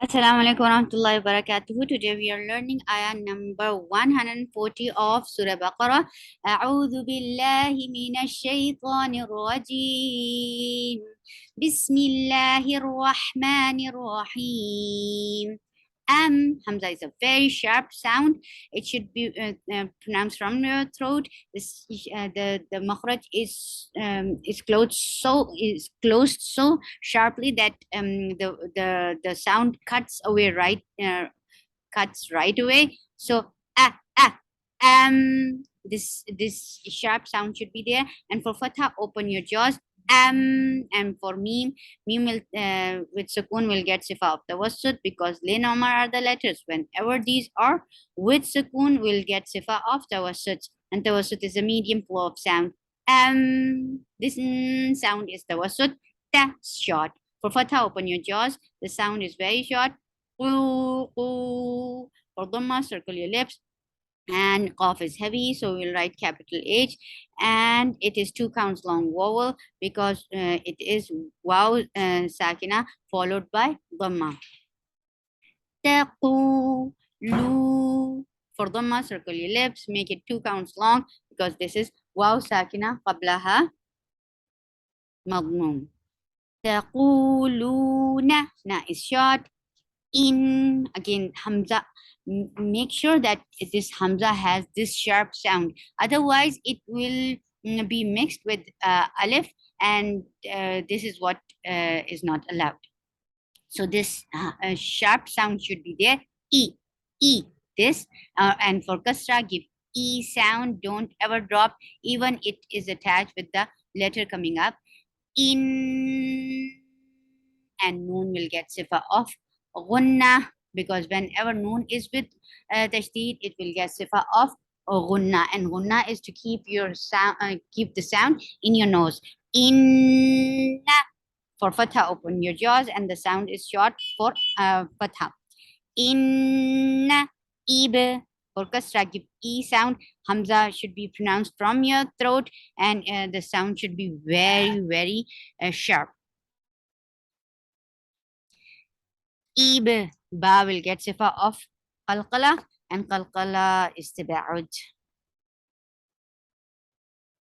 Assalamu alaikum warahmatullahi wabarakatuh. Today we are learning ayah number 140 of Surah Baqarah. A'udhu billahi minash shaitanir rajim. Bismillahir rahmanir rahim. Hamza is a very sharp sound. It should be pronounced from your throat. The makhraj is closed so sharply that the sound cuts right away. So this sharp sound should be there. And for fatha, open your jaws. And for meme will with sukoon will get sifa of tawassut, because lin omar are the letters. Whenever these are with sukoon, will get sifa of tawassut, and tawassut is a medium flow of sound. This sound is tawassut. Ta short. For fatha, open your jaws. The sound is very short. For dhamma, circle your lips. And cough is heavy, so we'll write capital H. And it is 2 counts long vowel, because it is waw sakina followed by dhamma. Taqu, lu. For dhamma, circle your lips, make it 2 counts long, because this is waw sakina qablaha madmum. Taquluna, na is short. In, again, hamza, make sure that this hamza has this sharp sound, otherwise it will be mixed with alif, and this is what is not allowed. So this sharp sound should be there. E this, and for kasra, give e sound. Don't ever drop, even it is attached with the letter coming up. In, and noon will get sifa of gunna, because whenever noon is with tashdid, it will get sifa of gunna, and gunna is to keep your sound, keep the sound in your nose. Inna. For fatha, open your jaws, and the sound is short for fatha. Inna. Ib. For kasra, give e sound. Hamza should be pronounced from your throat, and the sound should be very sharp. Ib. Ba will get sifa of qalqala, and qalqala is tiba'ud.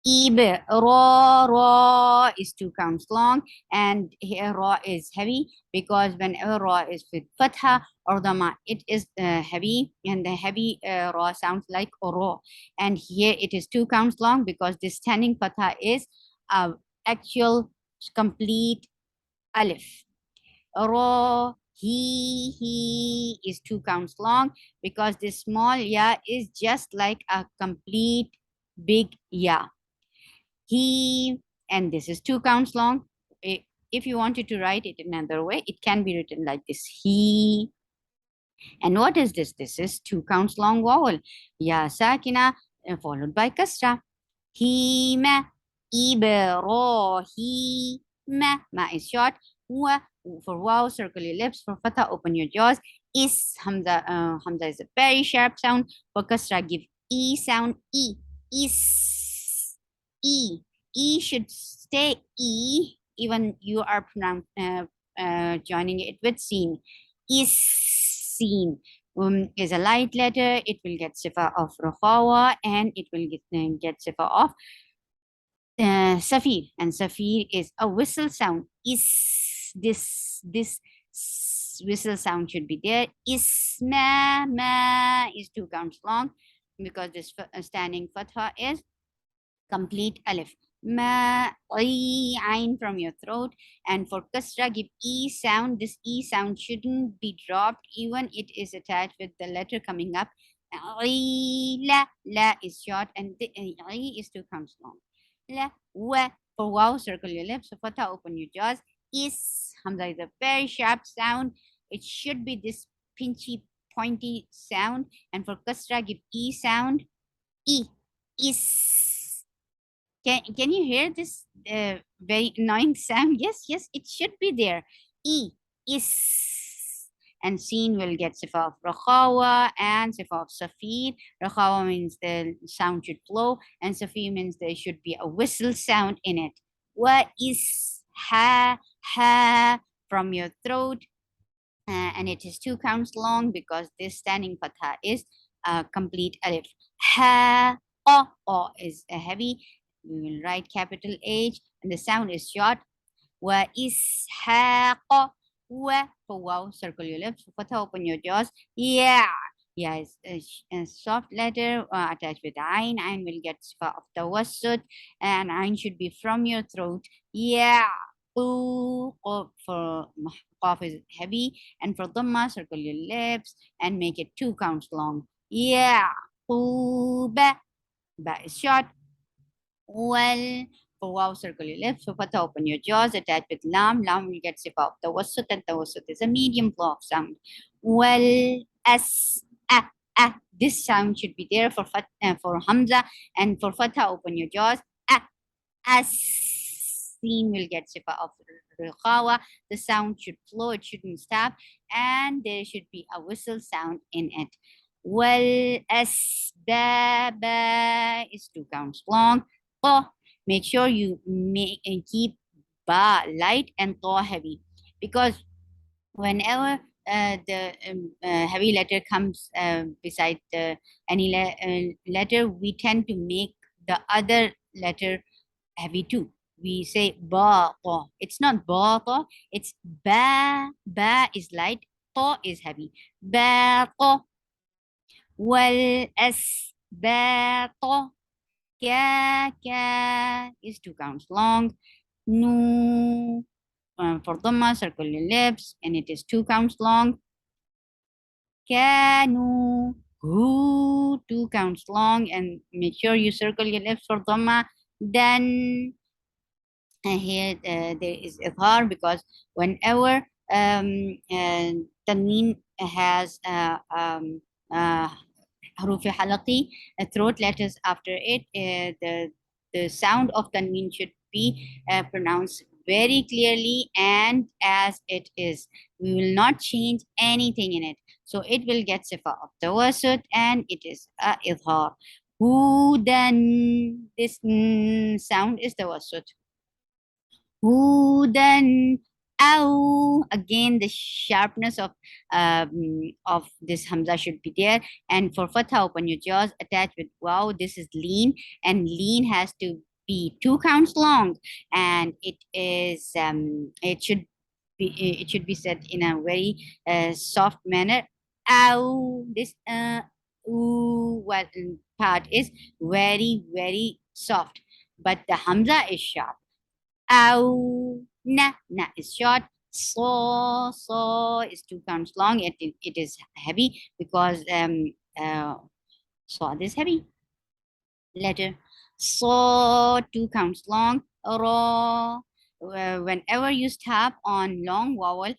Ib. Ra is 2 counts long, and here ra is heavy, because whenever ra is with fatha or dhamma, it is heavy, and the heavy ra sounds like ra. And here it is 2 counts long, because this standing fatha is actual complete alif. Ra, he is 2 counts long, because this small ya is just like a complete big ya. He, and this is 2 counts long. If you wanted to write it another way, it can be written like this: he. And what is this? This is 2 counts long vowel, ya sakina, followed by kasra. He ma. Ibrahim. Ma is short. For wow, circle your lips. For fatha, open your jaws. Is, hamza, hamza is a very sharp sound. For kasra, give e sound. Is. E should stay e, even you are joining it with seen. Is seen. Is a light letter. It will get sifa of rakhawa, and it will get sifa of safir, and safir is a whistle sound. Is this whistle sound should be there. Isma, ma is 2 counts long, because this standing fatha is complete alif. Ma, ain from your throat. And for kasra, give e sound. This e sound shouldn't be dropped, even it is attached with the letter coming up. La is short, and the is 2 counts long. La, wa. For wow, circle your lips. For fatha, open your jaws. Is, hamza is a very sharp sound. It should be this pinchy, pointy sound. And for kasra, give e sound. Is. Can you hear this very annoying sound? Yes, it should be there. Is. And seen will get sifa of rakhawa and sifa of safir. Rakhawa means the sound should flow, and safir means there should be a whistle sound in it. What is ha from your throat? and it is 2 counts long because this standing fatha is a complete alif. Ha, o is a heavy. We will write capital H, and the sound is short. Wa ishaq. Wa for wow, circle your lips. For fatha, open your jaws. Yeah. Yeah, it's a soft letter attached with ayn. Ayn will get sifa of tawassut, and ayn should be from your throat. Yeah. Ooh, for qaf is heavy, and for dhamma, circle your lips and make it 2 counts long. Yeah. Ooh, ba. Ba is short. Well, for wow, circle your lips. For fatha, open your jaws. Attach with lam. Lam will get sifa of tawassut, and tawassut is a medium flow of sound. Well, as, ah. This sound should be there for hamza, and for fatha, open your jaws. Ah, as. Seen will get sifa of rikhawa. The sound should flow, it shouldn't stop, and there should be a whistle sound in it. Well, asbaba is 2 counts long. Oh, make sure you make and keep ba light and ta heavy, because whenever the heavy letter comes beside any letter, we tend to make the other letter heavy too. We say ba ta. It's not ba ta. It's ba. Ba is light. Ta is heavy. Ba ta. Wal as ba ta. Ka is 2 counts long. Nu for dhamma, circle your lips, and it is 2 counts long. Kanu. Who 2 counts long, and make sure you circle your lips for dhamma. Then here there is ifhar, because whenever tanween has uh, haruf halaqi, throat letters after it, the sound of tanween should be pronounced very clearly and as it is. We will not change anything in it. So it will get sifa of tawassut, and it is idhar. Hudan, this sound is tawassut. Hudan. Ow. Again, the sharpness of this hamza should be there. And for fatha, open your jaws, attach with wow. This is lean, and lean has to be 2 counts long, and it should be said in a very soft manner. Ow. This ooh, what part is very soft, but the hamza is sharp. Ow. Na is short. So is 2 counts long. It is heavy because so is heavy letter. So 2 counts long. Ro. Whenever you stop on long vowel,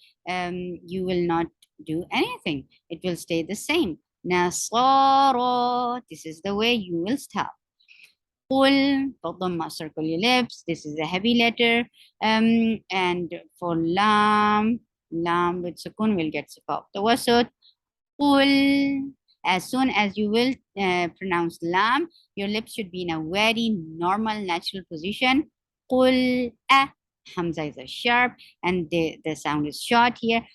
you will not do anything. It will stay the same. Nasoro. This is the way you will stop. Qul, فضم circle your lips. This is a heavy letter. And for lam, lam with sukun will get sifa of tawassut. Qul, as soon as you will pronounce lam, your lips should be in a very normal, natural position. Qul, hamza is a sharp, and the sound is short here.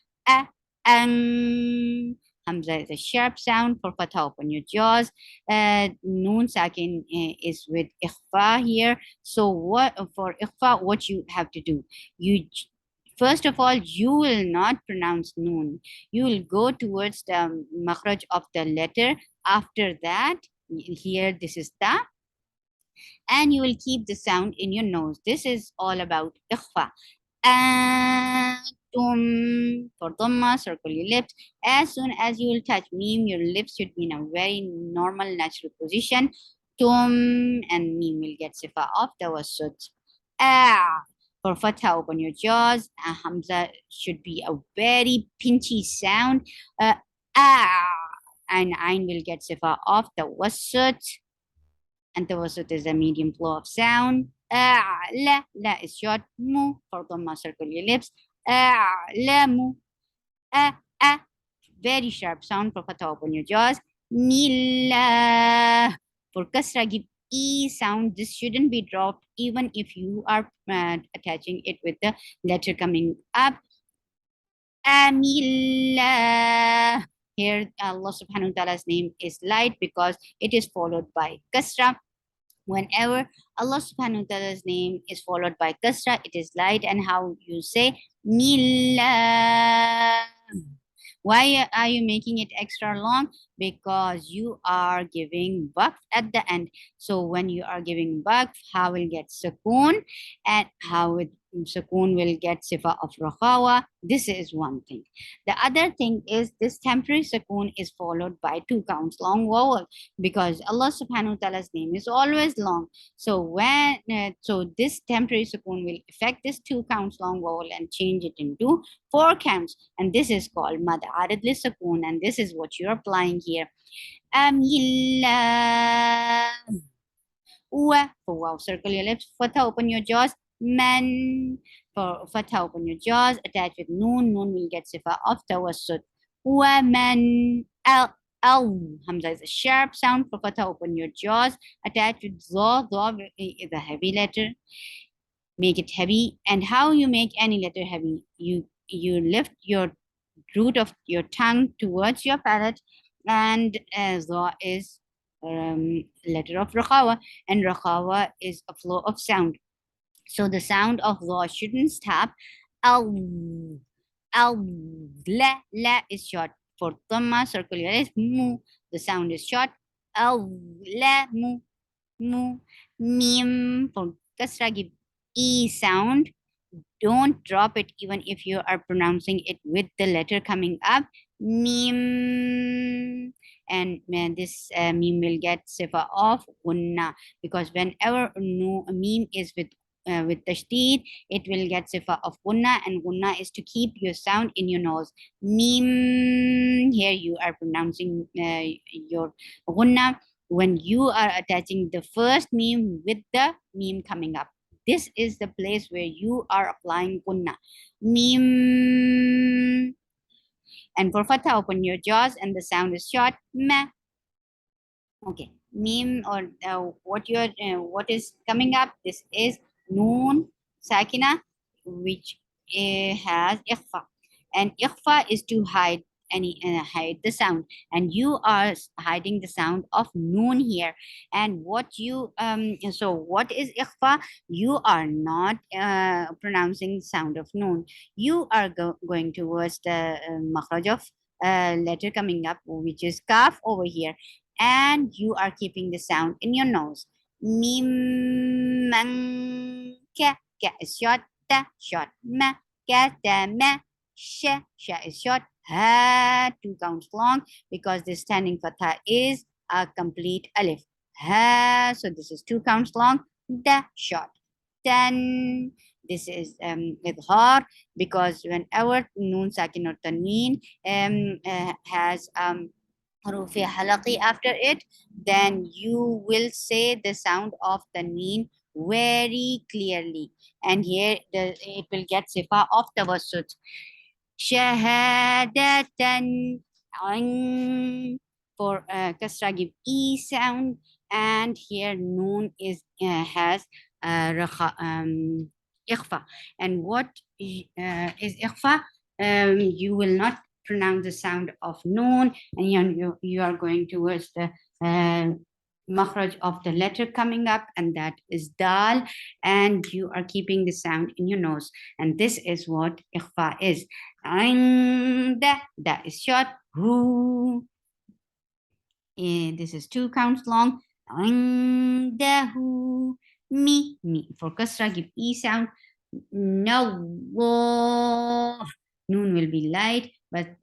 Ang, hamza is a sharp sound. For fatha, open your jaws. Noon sakin is with ikhfa here. So what for ikhfa, what you have to do? First of all, you will not pronounce noon. You will go towards the makhraj of the letter. After that, here this is ta, and you will keep the sound in your nose. This is all about ikhfa. Tum, for dhamma, circle your lips. As soon as you will touch meme, your lips should be in a very normal, natural position. Tum, and meme will get sifa of tawassut. Ah, for fatha, open your jaws. Hamza should be a very pinchy sound. Ah, and ain will get sifa of tawassut, and tawassut is a medium flow of sound. La is short. Mu, for dhamma, circle your lips. La mu. A, very sharp sound. For fatha, open your jaws. Nila. For kasra, give e sound. This shouldn't be dropped even if you are attaching it with the letter coming up. Amillah. Here Allah subhanahu wa ta'ala's name is light because it is followed by kasra. Whenever Allah subhanahu wa ta'ala's name is followed by kasra, it is light. And how you say millah? Why are you making it extra long? Because you are giving waqf at the end. So when you are giving waqf, how will get sukoon, and how it sukoon will get sifa of rakhawa. This is one thing. The other thing is this temporary sukoon is followed by 2 counts long vowel, because Allah subhanahu wa ta'ala's name is always long. So so this temporary sukoon will affect this 2 counts long vowel and change it into 4 counts, and this is called mad arid li sukoon, and this is what you're applying here. Amillah. Wa for wow, circle your lips. Fatha, open your jaws. Man for fatha, open your jaws. Attach with noon. Noon will get sifa of tawassut. Wa man. Al. Hamza is a sharp sound. For fatha, open your jaws. Attach with zaw. Zaw is a heavy letter. Make it heavy. And how you make any letter heavy? You lift your root of your tongue towards your palate, and zaw is letter of rakhawa, and rakhawa is a flow of sound. So the sound of zaw shouldn't stop. Al, la is short. For dhamma, circle your lips. Mu, the sound is short. Al, la, mu. Mim, for kasra, give e sound. Don't drop it even if you are pronouncing it with the letter coming up. Mim. And this meme will get sifa of gunna, because whenever no meme is with tashdid, it will get sifa of gunna, and gunna is to keep your sound in your nose. Meme, here you are pronouncing your gunna when you are attaching the first meme with the meme coming up. This is the place where you are applying gunna. Mim. And for fatha, open your jaws and the sound is short. Ma. Okay. Mim, or what is coming up? This is noon sakina, which has ikhfa, and ikhfa is to hide the sound, and you are hiding the sound of noon here. And so what is ikhfa? You are not pronouncing sound of noon. You are going towards the makhraj of letter coming up, which is kaf over here, and you are keeping the sound in your nose. Mim, man, ka is short, ta short, ma, ka, ta, ma, sha is short, ha 2 counts long, because this standing fatha is a complete alif. Ha, so this is 2 counts long, da short. Then this is idhar, because whenever noon sakin or tanween has harufi halaqi after it, then you will say the sound of tanween very clearly, and here it will get sifa of tawassut. Shahadatan, for kasra, give e sound, and here noon is has ikhfa. And what is ikhfa? You will not pronounce the sound of noon, and you are going towards the makhraj of the letter coming up, and that is dal, and you are keeping the sound in your nose, and this is what ikhfa is. That is short. Hu. This is 2 counts long. Indahu. Me. For kasra, give e sound. No. Noon will be light, but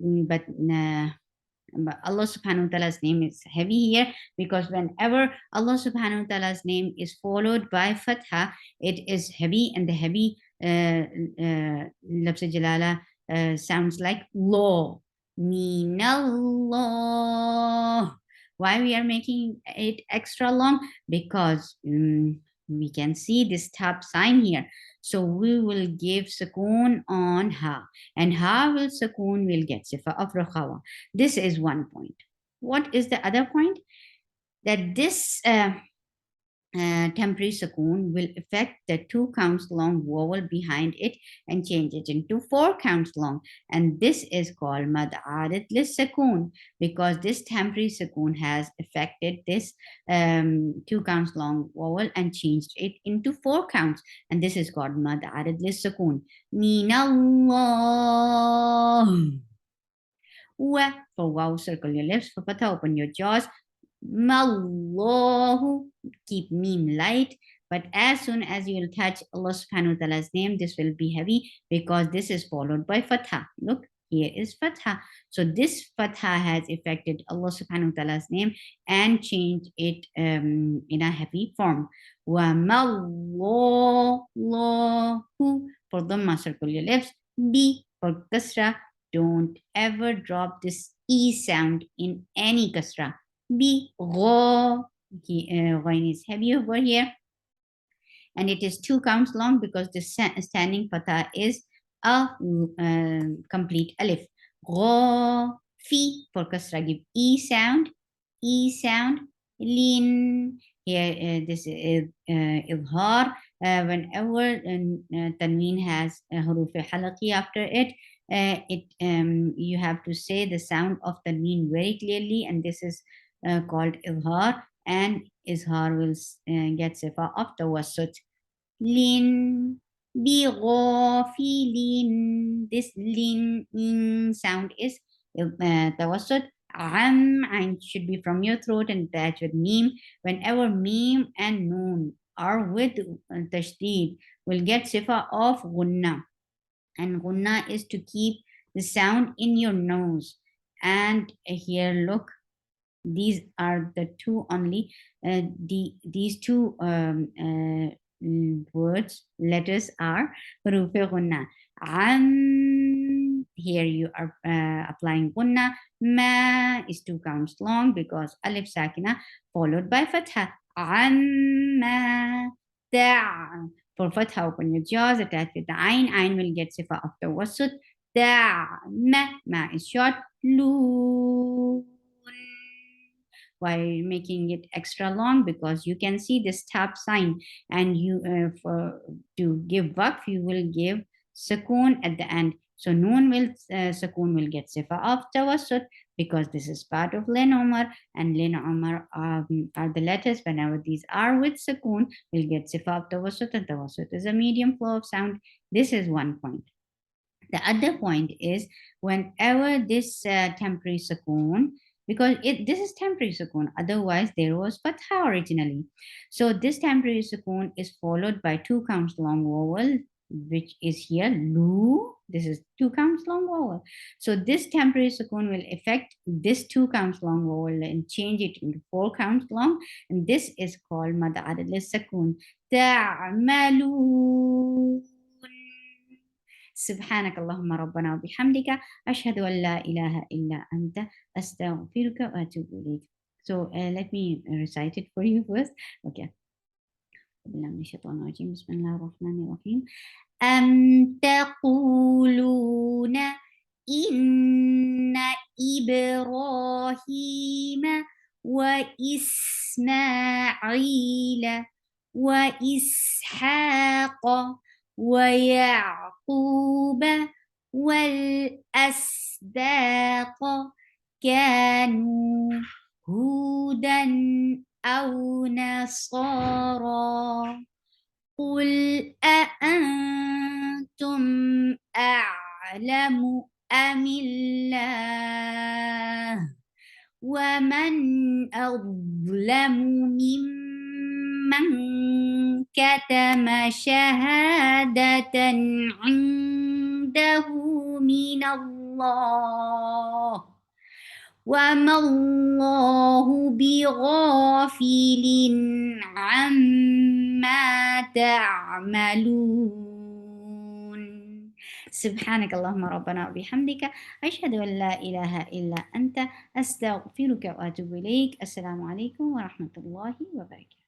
Allah subhanahu wa ta'ala's name is heavy here, because whenever Allah subhanahu wa ta'ala's name is followed by fatha, it is heavy, and the heavy labs jalala sounds like law. Minallah. Why we are making it extra long? Because we can see this top sign here. So we will give sukoon on ha, and ha will sukoon will get sifa of rakhawa. This is one point. What is the other point? That this temporary sukoon will affect the 2 counts long vowel behind it and change it into 4 counts long. And this is called mad arid lis sukoon, because this temporary sukoon has affected this 2 counts long vowel and changed it into 4 counts. And this is called mad arid lis sukoon. Min Allah. Wa, for wow, circle your lips. For fatha, open your jaws. Mallahu, keep meme light. But as soon as you will touch Allah subhanahu wa ta'ala's name, this will be heavy because this is followed by fatha. Look, here is fatha. So this fatha has affected Allah subhanahu wa ta'ala's name and changed it in a heavy form. Wa mallahu, for dhamma, circle your lips. B, for kasra, don't ever drop this E sound in any kasra. B, gho, ghain is heavy over here. And it is 2 counts long because the standing fatha is a complete alif. Gho, fi, for kasra, give E sound, lin. Here, this is idhar. Whenever tanween has huruf halaqi after it, you have to say the sound of tanween very clearly, and this is called izhar, and izhar will get sifa of tawassut. Lin, bi ghafilin. This lin sound is tawassut. Ain should be from your throat and attached with meme. Whenever meme and noon are with tashdid, will get sifa of gunna. And gunna is to keep the sound in your nose. And here, look, these are the two only, these two words, letters are huruf gunna. Here you are applying gunna. Ma is 2 counts long because alif sakina followed by fatha. Amma da, for fatha, open your jaws, attach with the ain. Ain will get sifa of tawassut. Da, ma is short. Lu, while making it extra long because you can see this tap sign, and you to give waqf you will give sukoon at the end. So noon will sukoon will get sifa of tawassut because this is part of lin umar, and lin umar are the letters. Whenever these are with sukoon, will get sifa of tawassut, and tawassut is a medium flow of sound. This is one point. The other point is whenever this temporary sukoon, because this is temporary sukoon, otherwise there was fatha originally. So this temporary sukoon is followed by 2 counts long vowel, which is here lu. This is 2 counts long vowel. So this temporary sukoon will affect this 2 counts long vowel and change it into 4 counts long, and this is called mad adad lis sukoon. Ta'malun. سبحانك اللهم ربنا وبحمدك أشهد أن لا إله إلا أنت أستغفرك وأتوب إليك. So let me recite it for you first. Okay. بسم الله الرحمن الرحيم. أم تقولون إن إبراهيم وإسماعيل وإسحاق ويعقوب والأسباط كانوا هودا أو نصارى قل أأنتم أعلم أم الله ومن أظلم ممن كتم شهادة عنده من الله وما الله بغافل عما تعملون. سبحانك اللهم ربنا وبحمدك أشهد أن لا إله إلا أنت أستغفرك وأتوب إليك. السلام عليكم ورحمة الله وبركاته.